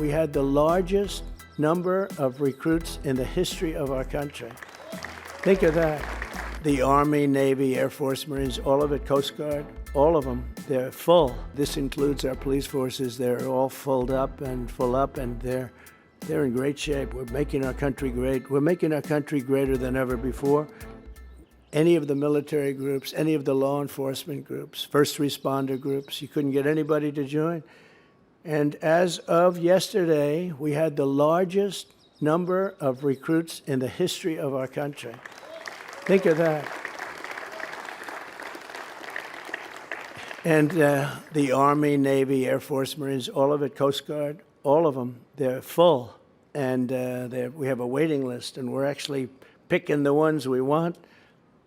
we had the largest number of recruits in the history of our country. Think of that. The Army, Navy, Air Force, Marines, all of it, Coast Guard, all of them, they're full. This includes our police forces. They're all full up, and they're in great shape. We're making our country great. We're making our country greater than ever before. Any of the military groups, any of the law enforcement groups, first responder groups, you couldn't get anybody to join. And as of yesterday, we had the largest number of recruits in the history of our country. Think of that. And the Army, Navy, Air Force, Marines, all of it, Coast Guard, all of them, they're full. And we have a waiting list, and we're actually picking the ones we want,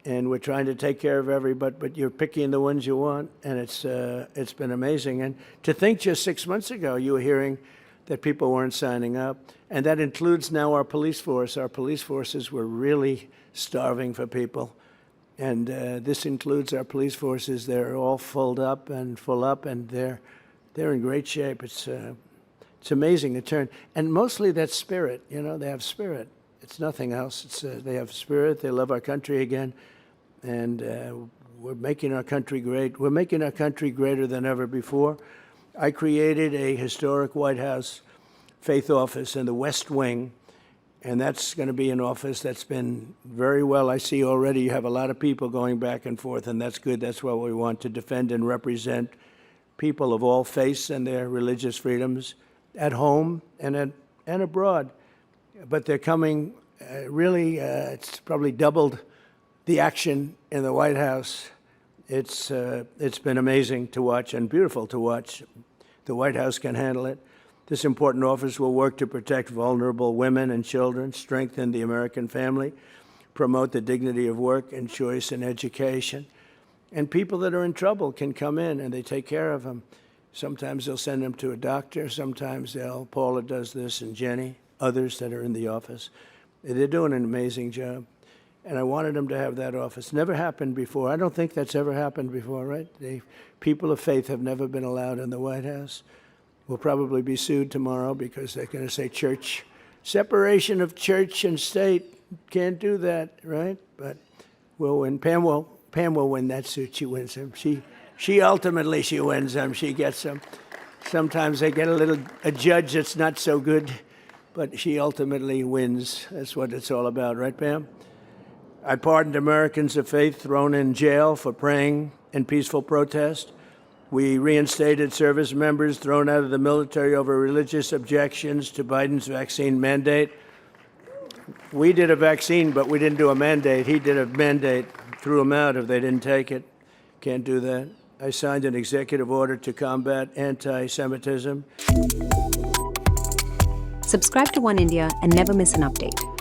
and we're trying to take care of everybody, but you're picking the ones you want, and it's been amazing. And to think just 6 months ago, you were hearing that people weren't signing up, and that includes now our police force. Our police forces were really starving for people, and this includes our police forces. They're all full up, and they're in great shape. It's amazing to turn, and mostly that spirit. You know, they have spirit. It's nothing else. They have spirit. They love our country again, and we're making our country great. We're making our country greater than ever before. I created a historic White House faith office in the West Wing, and that's going to be an office that's been very well. I see already you have a lot of people going back and forth, and that's good. That's what we want, to defend and represent people of all faiths and their religious freedoms at home and abroad. But they're coming, really, it's probably doubled the action in the White House. It's been amazing to watch and beautiful to watch. The White House can handle it. This important office will work to protect vulnerable women and children, strengthen the American family, promote the dignity of work and choice and education. And people that are in trouble can come in, and they take care of them. Sometimes they'll send them to a doctor. Sometimes Paula does this, and Jenny, others that are in the office. They're doing an amazing job. And I wanted them to have that office. Never happened before. I don't think that's ever happened before, right? People of faith have never been allowed in the White House. We'll probably be sued tomorrow because they're going to say church, separation of church and state. Can't do that, right? But we'll win. Pam will win that suit. She wins them. She ultimately wins them. She gets them. Sometimes they get a judge that's not so good, but she ultimately wins. That's what it's all about, right, Pam? I pardoned Americans of faith thrown in jail for praying in peaceful protest. We reinstated service members thrown out of the military over religious objections to Biden's vaccine mandate. We did a vaccine, but we didn't do a mandate. He did a mandate, threw them out if they didn't take it. Can't do that. I signed an executive order to combat anti-Semitism. Subscribe to One India and never miss an update.